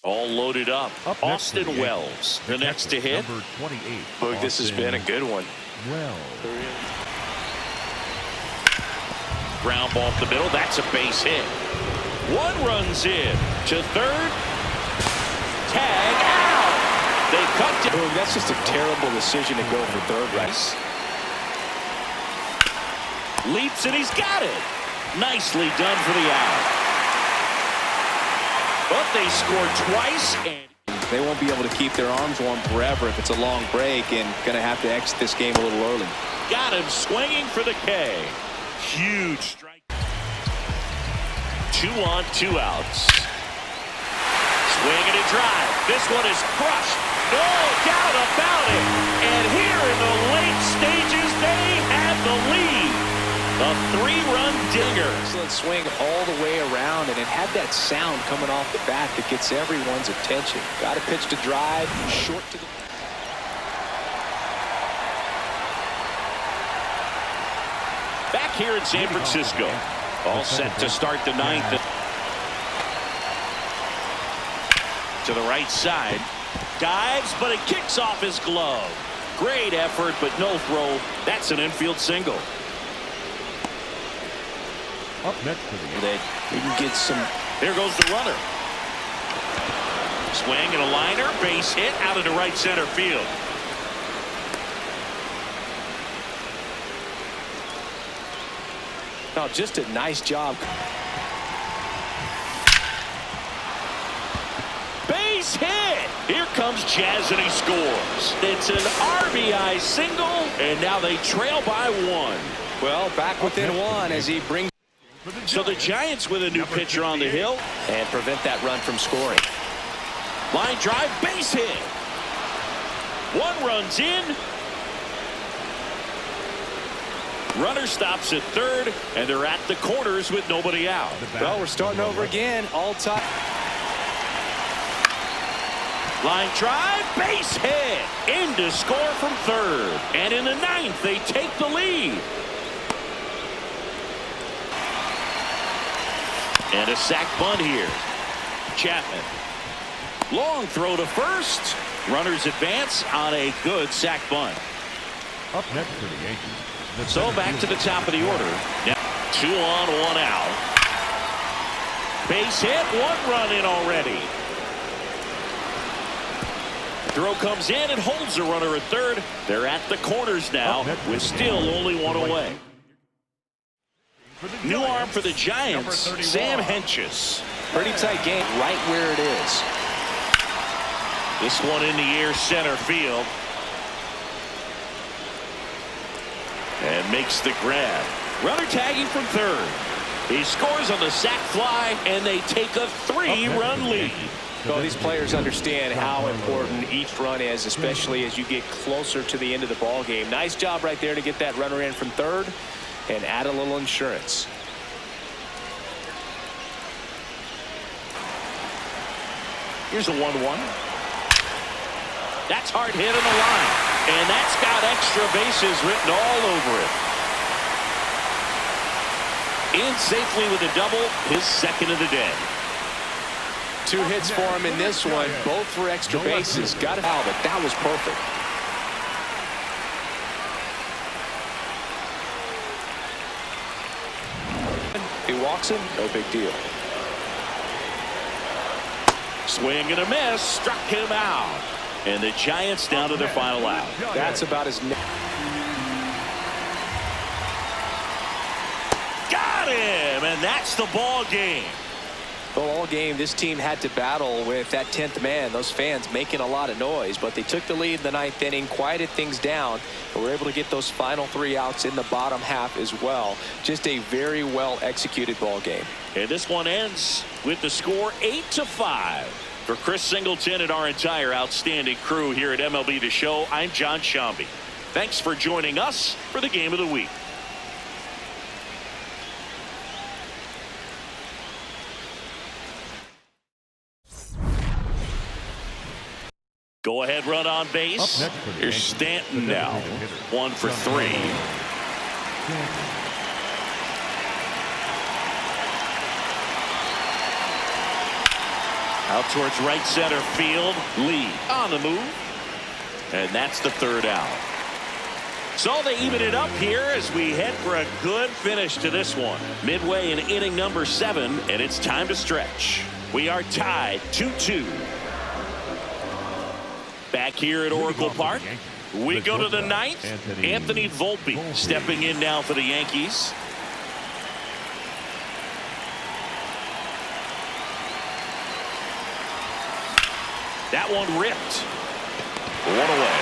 All loaded up. Austin Wells, the next to hit. Number 28. Look, this has been a good one. Ground ball up the middle. That's a base hit. One runs in to third. Tag out. They cut it. Look, that's just a terrible decision to go for third base. Leaps and he's got it. Nicely done for the out. But they scored twice, and They won't be able to keep their arms warm forever if it's a long break, and going to have to exit this game a little early. got him swinging for the K. Huge strike. 2 on, 2 outs. Swing and a drive. This one is crushed. No doubt about it. And here in the late stages, they have the lead. A 3-run dinger. Excellent swing all the way around, and it had that sound coming off the bat that gets everyone's attention. Got a pitch to drive, short to the... Back here in San Francisco. All set to start the 9th. To the right side. Dives, but it kicks off his glove. Great effort, but no throw. That's an infield single. Up next for the That you can get some... Here goes the runner. Swing and a liner. Base hit out into right center field. Oh, just a nice job. Base hit. Here comes Jazz and he scores. It's an RBI single, and now they trail by 1. Well, back within 1 as he brings... So the Giants with a new pitcher on the hill. And prevent that run from scoring. Line drive, base hit. 1 runs in. Runner stops at third, and they're at the corners with nobody out. Well, we're starting over again. All time. Line drive, base hit. In to score from third. And in the 9th, they take the lead. And a sac bunt here. Chapman. Long throw to first. Runners advance on a good sac bunt. Up next for the Yankees. So back to the top of the order. Now 2 on, 1 out. Base hit, 1 run in already. Throw comes in and holds the runner at third. They're at the corners now with still only 1 away. New arm for the Giants, Sam Hentges. Pretty tight game right where it is. This one in the air center field. And makes the grab. Runner tagging from third. He scores on the sac fly, and they take a 3-run lead. Well, these players understand how important each run is, especially as you get closer to the end of the ball game. Nice job right there to get that runner in from third and add a little insurance. Here's a 1-1. That's hard hit on the line. And that's got extra bases written all over it. In safely with a double, his 2nd of the day. 2 hits for him in this one, both for extra bases. Got it out, but that was perfect. He walks him, no big deal. Swing and a miss, struck him out. And the Giants down to their final out. That's about as... Got him, and that's the ball game. Well, all game, this team had to battle with that 10th man. Those fans making a lot of noise, but they took the lead in the 9th inning, quieted things down, and were able to get those final 3 outs in the bottom half as well. Just a very well executed ball game. And this one ends with the score 8-5. For Chris Singleton and our entire outstanding crew here at MLB The Show, I'm John Shambi. Thanks for joining us for the Game of the Week. Go ahead, run on base. Here's Stanton now. 1 for 3. Out towards right center field. Lee on the move. And that's the third out. So they even it up here as we head for a good finish to this one. Midway in inning number 7, and it's time to stretch. We are tied 2-2. Back here at Oracle Park, we go to the 9th. Anthony Volpe stepping in now for the Yankees. That one ripped. One away.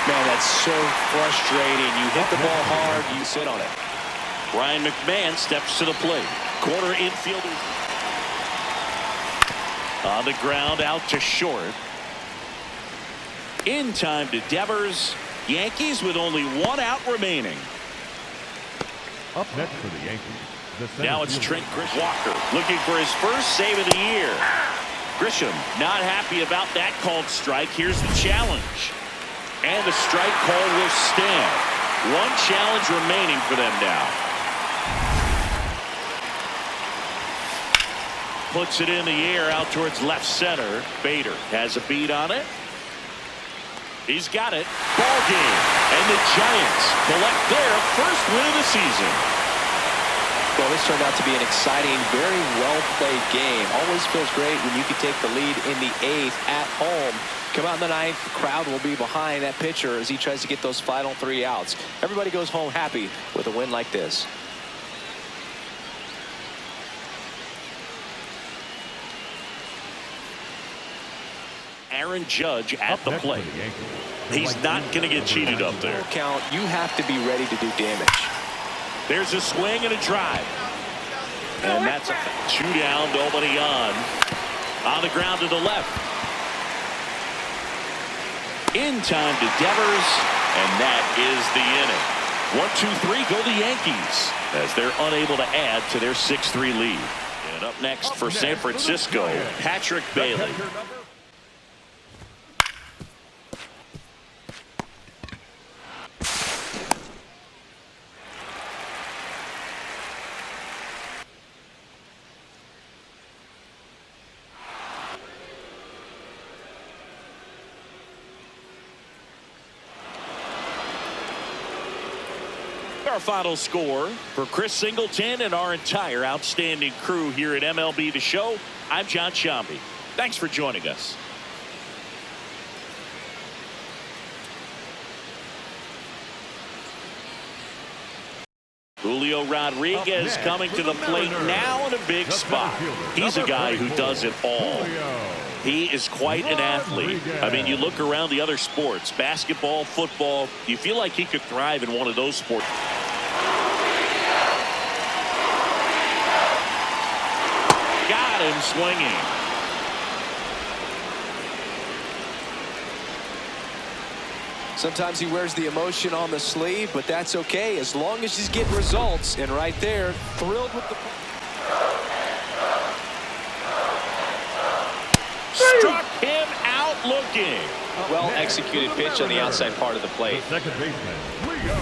Man, that's so frustrating. You hit the ball hard, you sit on it. Ryan McMahon steps to the plate. Corner infielder on the ground, out to short. In time to Devers. Yankees with only 1 out remaining. Up next for the Yankees. Now it's Trent Walker looking for his first save of the year. Grisham not happy about that called strike. Here's the challenge. And the strike call will stand. 1 challenge remaining for them now. Puts it in the air out towards left center. Bader has a beat on it. He's got it. Ball game. And the Giants collect their first win of the season. Well, this turned out to be an exciting, very well-played game. Always feels great when you can take the lead in the 8th at home. Come out in the 9th, the crowd will be behind that pitcher as he tries to get those final 3 outs. Everybody goes home happy with a win like this. Aaron Judge at the plate. He's not going to get cheated up there. Count, you have to be ready to do damage. There's a swing and a drive. And that's a 2 down, nobody on. On the ground to the left. In time to Devers. And that is the inning. 1-2-3 go the Yankees as they're unable to add to their 6-3 lead. And up next for San Francisco, Patrick Bailey. Our final score for Chris Singleton and our entire outstanding crew here at MLB The Show. I'm John Shambi. Thanks for joining us. Julio Rodriguez coming to the plate now in a big spot. He's a guy who does it all. He is quite an athlete. I mean, you look around the other sports, basketball, football, you feel like he could thrive in one of those sports. Got him swinging. Sometimes he wears the emotion on the sleeve, but that's okay as long as he's getting results. And right there, thrilled with the... Struck him out looking. Well executed pitch on the outside part of the plate. Second baseman, Leo.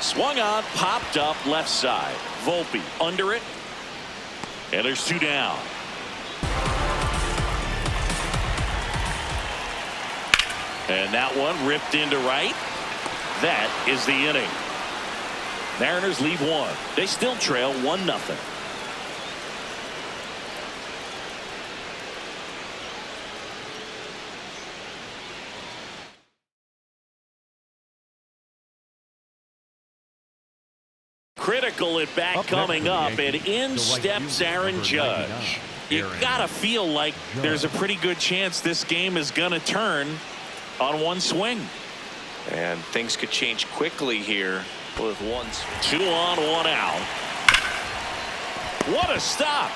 Swung on, popped up left side. Volpe under it. And there's 2 down. And that one ripped into right. That is the inning. Mariners leave 1. They still trail 1-0. Critical at bat coming up, and in steps Aaron Judge. You gotta feel like there's a pretty good chance this game is gonna turn on one swing. And things could change quickly here with 2 on, 1 out. What a stop.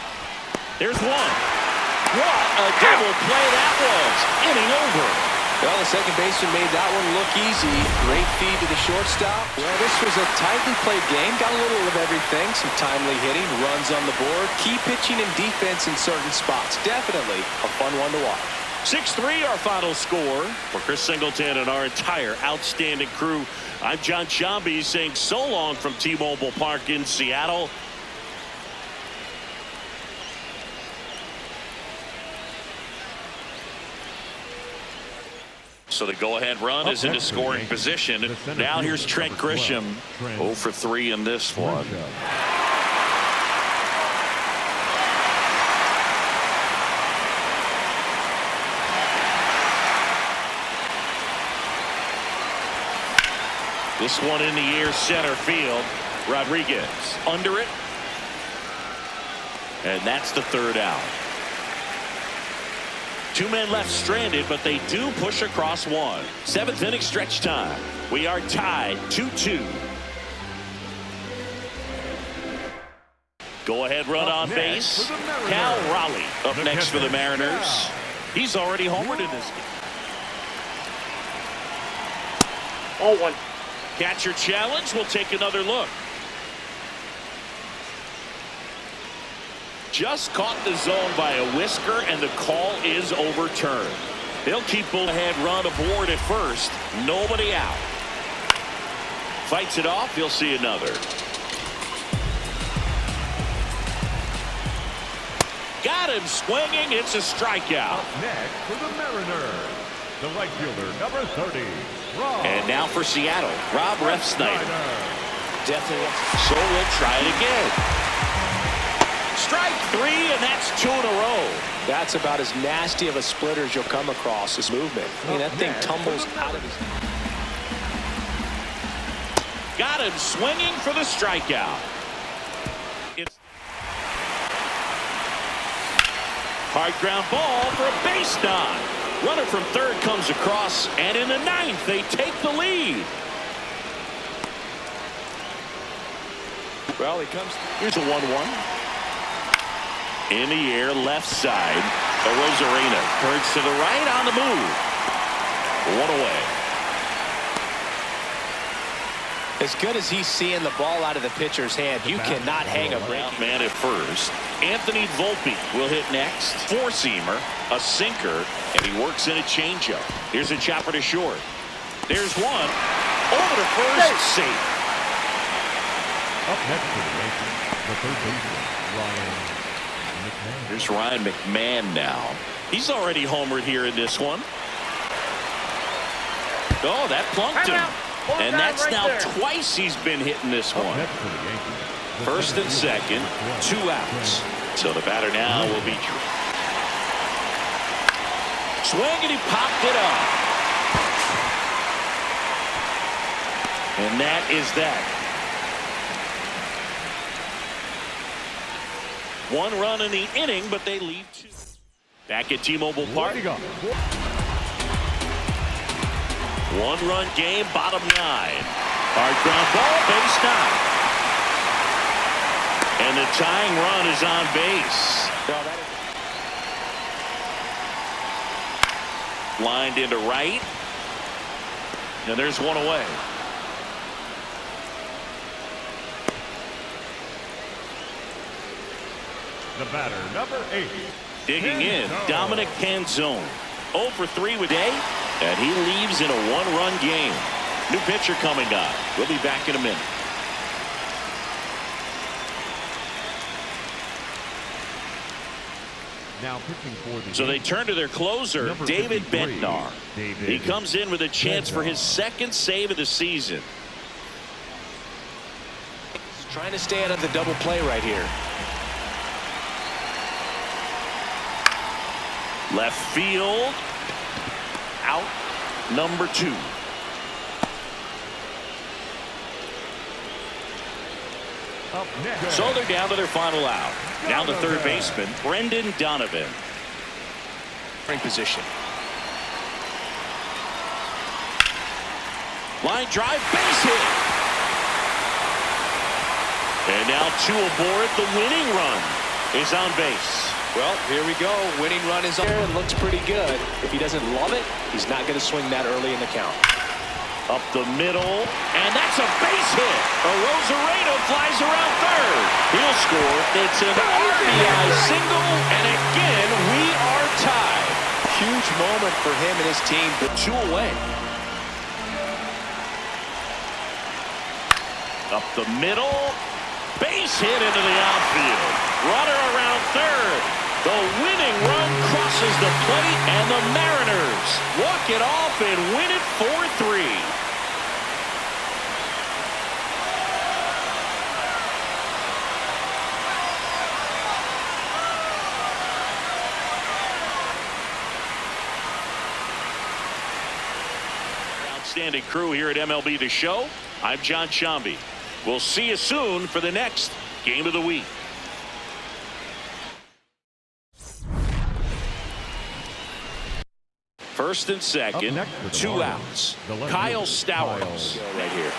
There's 1. What a double play that was. Inning over. Well, the second baseman made that one look easy. Great feed to the shortstop. Well, this was a tightly played game. Got a little of everything. Some timely hitting, runs on the board, key pitching and defense in certain spots. Definitely a fun one to watch. 6-3 our final score. For Chris Singleton and our entire outstanding crew, I'm John Shambi saying so long from T-Mobile Park in Seattle. So the go-ahead run is into scoring position. Now here's Trent Grisham, 0 for 3 in this one. This one in the air, center field. Rodriguez under it. And that's the third out. 2 men left stranded, but they do push across one. 7th inning stretch time. We are tied 2-2. Go ahead run on base. Cal Raleigh up next for the Mariners. He's already homered in this game. 0-1. Catcher challenge. We'll take another look. Just caught the zone by a whisker, and the call is overturned. They'll keep ahead run aboard at first. Nobody out. Fights it off. He'll see another. Got him swinging. It's a strikeout. Up next for the Mariners, the right fielder, number 30, Rob. And now for Seattle, Rob Refsnyder. Definitely. So we'll try it again. Strike 3, and that's 2 in a row. That's about as nasty of a splitter as you'll come across. This movement. I mean, that thing tumbles out of his. Got him swinging for the strikeout. It's hard ground ball for a base knock. Runner from third comes across, and in the 9th, they take the lead. Well, he comes. Here's a 1-1. In the air, left side. Rosarena turns to the right on the move. 1 away. As good as he's seeing the ball out of the pitcher's hand, you cannot hang a breaking man at first. Anthony Volpe will hit next. 4-seamer, a sinker, and he works in a changeup. Here's a chopper to short. There's one. Over to first, safe. Up next for the Yankees, the third baseman, Ryan McMahon. Here's Ryan McMahon now. He's already homered here in this one. Oh, that plunked him. And that's right now there. Twice he's been hitting this one. Up next for the Yankees, the first and second, 2 outs. So the batter now will be swing, and he popped it up. And that is that. 1 run in the inning, but they lead 2. Back at T-Mobile Park. 1-run game, bottom 9. Hard ground ball, base knock. And the tying run is on base. Lined into right. And there's 1 away. The batter, number 8. Digging in, Dominic Canzone. 0 for 3 with day, and he leaves in a 1-run game. New pitcher coming on. We'll be back in a minute. Now pitching for the So they turn to their closer, David Bednar. He comes in with a chance for his 2nd save of the season. He's trying to stay out of the double play right here. Left field. Out number 2. Up next. So they're down to their final out. Now the third baseman, Brendan Donovan. In position. Line drive, base hit. And now 2 aboard. The winning run is on base. Well, here we go. Winning run is on there and looks pretty good. If he doesn't love it, he's not going to swing that early in the count. Up the middle, and that's a base hit. Rosarena flies around third. He'll score. It's an RBI single, and again, we are tied. huge moment for him and his team. The 2 away. Up the middle. Base hit into the outfield. Runner around third. The winning run crosses the plate, and the Mariners walk it off and win it 4-3. Outstanding crew here at MLB The Show. I'm John Shambi. We'll see you soon for the next Game of the Week. First and second, 2 outs. Kyle Stowers right here.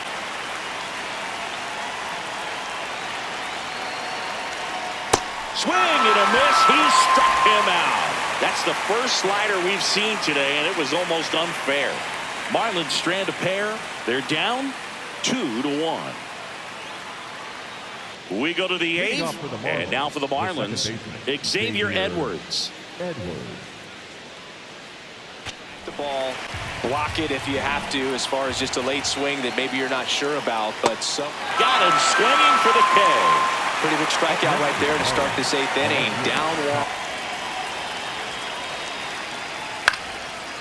Swing and a miss. He struck him out. That's the first slider we've seen today, and it was almost unfair. Marlins strand a pair. They're down 2-1. We go to the 8th, and now for the Marlins, Xavier Edwards. The ball, block it if you have to, as far as just a late swing that maybe you're not sure about, but got him swinging for the K. Pretty big strikeout right there to start this 8th inning. Down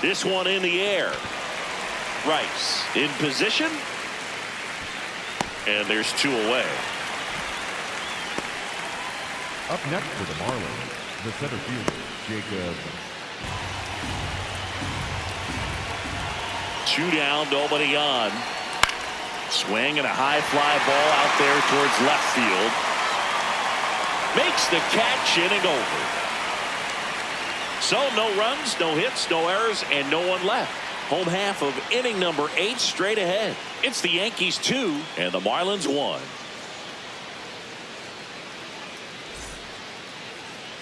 1. This one in the air. Rice in position, and there's 2 away. Up next for the Marlins, the center fielder, Jacob. 2 down, nobody on. Swing and a high fly ball out there towards left field. Makes the catch, inning over. So no runs, no hits, no errors, and no one left. Home half of inning number 8 straight ahead. It's the Yankees 2 and the Marlins 1.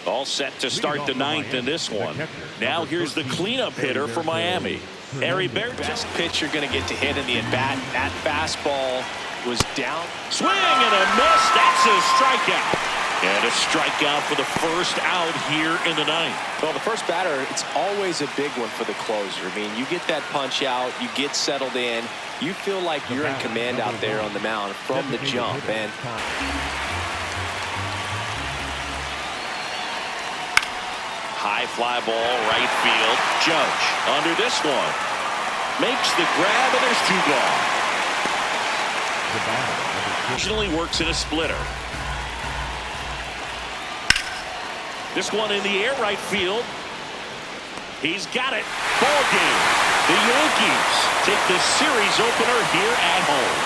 All set to start the 9th in this one. Now here's the cleanup hitter for Miami. Harry Baird. Best pitch you're going to get to hit in the at-bat. That fastball was down. Swing and a miss. That's a strikeout. And a strikeout for the first out here in the 9th. Well, the first batter, it's always a big one for the closer. I mean, you get that punch out, you get settled in, you feel like you're in command out there on the mound from the jump. And high fly ball, right field. Judge under this one. Makes the grab, and there's 2 gone. Occasionally works in a splitter. This one in the air, right field. He's got it. Ball game. The Yankees take the series opener here at home.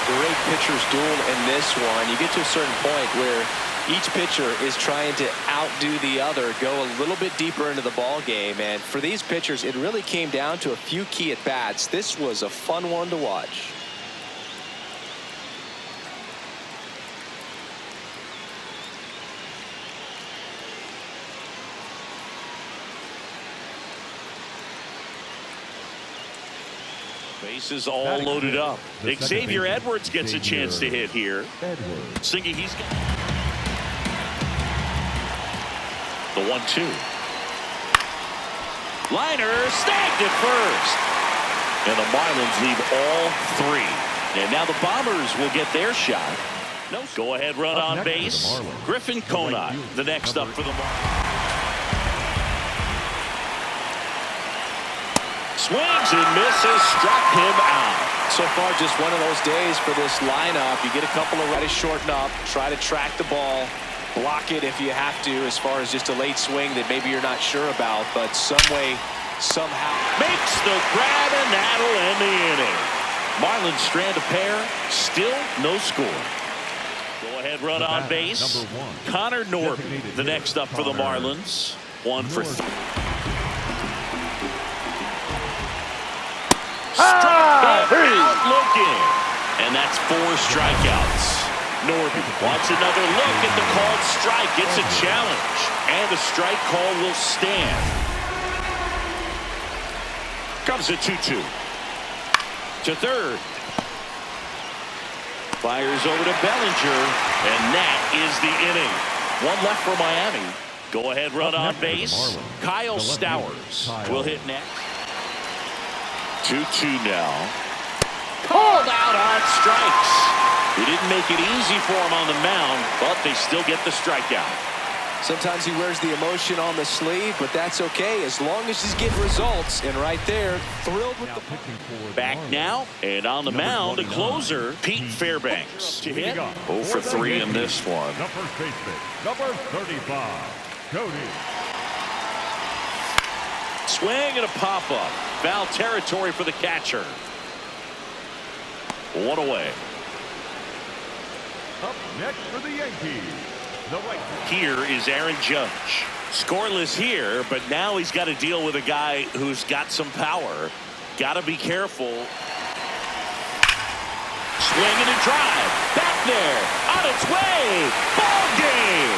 Great pitchers duel in this one. You get to a certain point where each pitcher is trying to outdo the other, go a little bit deeper into the ball game, and for these pitchers, it really came down to a few key at bats. This was a fun one to watch. Bases all loaded up. Xavier Edwards gets a chance to hit here. Thinking he's got the 1-2. Liner snagged at first. And the Marlins leave all 3. And now the Bombers will get their shot. No go-ahead run on base. Griffin Conant, the next up for the Marlins. Swings and misses, struck him out. So far, just one of those days for this lineup. You get a couple of ready, shorten up, try to track the ball, block it if you have to, as far as just a late swing that maybe you're not sure about, but some way, somehow makes the grab, and that'll end the inning. Marlins strand a pair, still no score. Go ahead run on base. Connor Norton, the next up for the Marlins. 1 for 3. Struck him out looking. And that's 4 strikeouts. Norby wants another look at the called strike. It's a challenge. And the strike call will stand. Comes a 2-2. To third. Fires over to Bellinger. And that is the inning. 1 left for Miami. Go ahead run Up on next for the base. Marlins, Kyle the left fielder, Stowers Kyle. will hit next. 2-2 now. Called out on strikes. He didn't make it easy for him on the mound, but they still get the strikeout. Sometimes he wears the emotion on the sleeve, but that's okay as long as he's getting results. And right there, thrilled with Now the pitching for the Back Marlins, now, and on the number mound, the 29, closer, Pete Fairbanks. To hit. 0 for 3 in this one. The first baseman, number 35, Cody. Swing and a pop-up. Foul territory for the catcher. 1 away. Up next for the Yankees, the right fielder. Here is Aaron Judge. Scoreless here, but now he's got to deal with a guy who's got some power. Got to be careful. Swing and a drive. Back there. On its way. Ball game.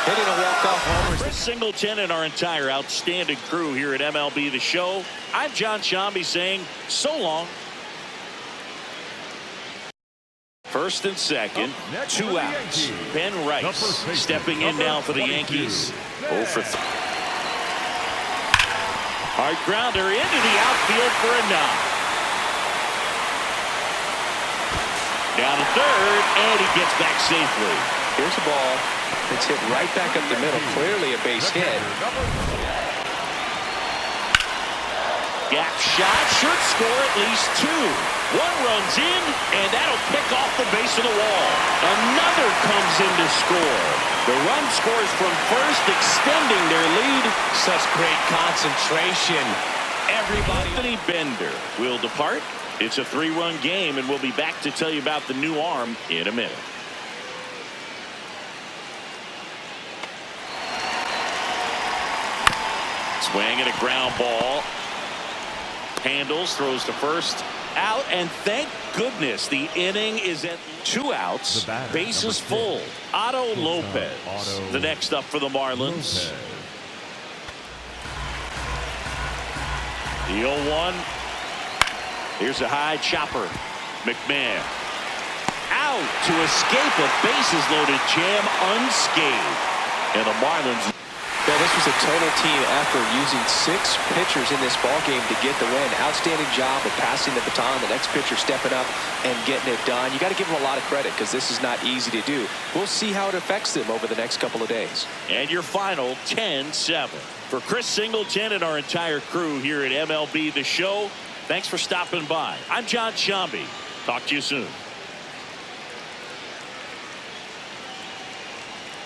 hitting a walk-off homer. Chris Singleton and our entire outstanding crew here at MLB The Show. I'm John Shambi saying so long. First and second, Next 2 for the outs. Yankees, Ben the Rice first baseman, stepping in now for the number 22, Yankees. Ben. 0 for 3. Hard grounder into the outfield for a knock. Down to third, and he gets back safely. Here's a ball that's hit right back up the middle. Clearly a base hit. Gap shot should score at least 2. 1 runs in, and that'll pick off the base of the wall. Another comes in to score. The run scores from first, extending their lead. Such great concentration. Everybody. Anthony Bender will depart. It's a 3-run game, and we'll be back to tell you about the new arm in a minute. Swing and a ground ball. Handles, throws to first, out, and thank goodness the inning is at 2 outs. The batter, Bases number 6, full. Otto Lopez, Otto the next up for the Marlins. Lopez. The 0-1. Here's a high chopper. McMahon. Out to escape a bases-loaded jam unscathed. And the Marlins. Yeah, this was a total team effort using 6 pitchers in this ball game to get the win. Outstanding job of passing the baton. The next pitcher stepping up and getting it done. You got to give them a lot of credit because this is not easy to do. We'll see how it affects them over the next couple of days. And your final 10-7. For Chris Singleton and our entire crew here at MLB The Show, thanks for stopping by. I'm John Shambi. Talk to you soon.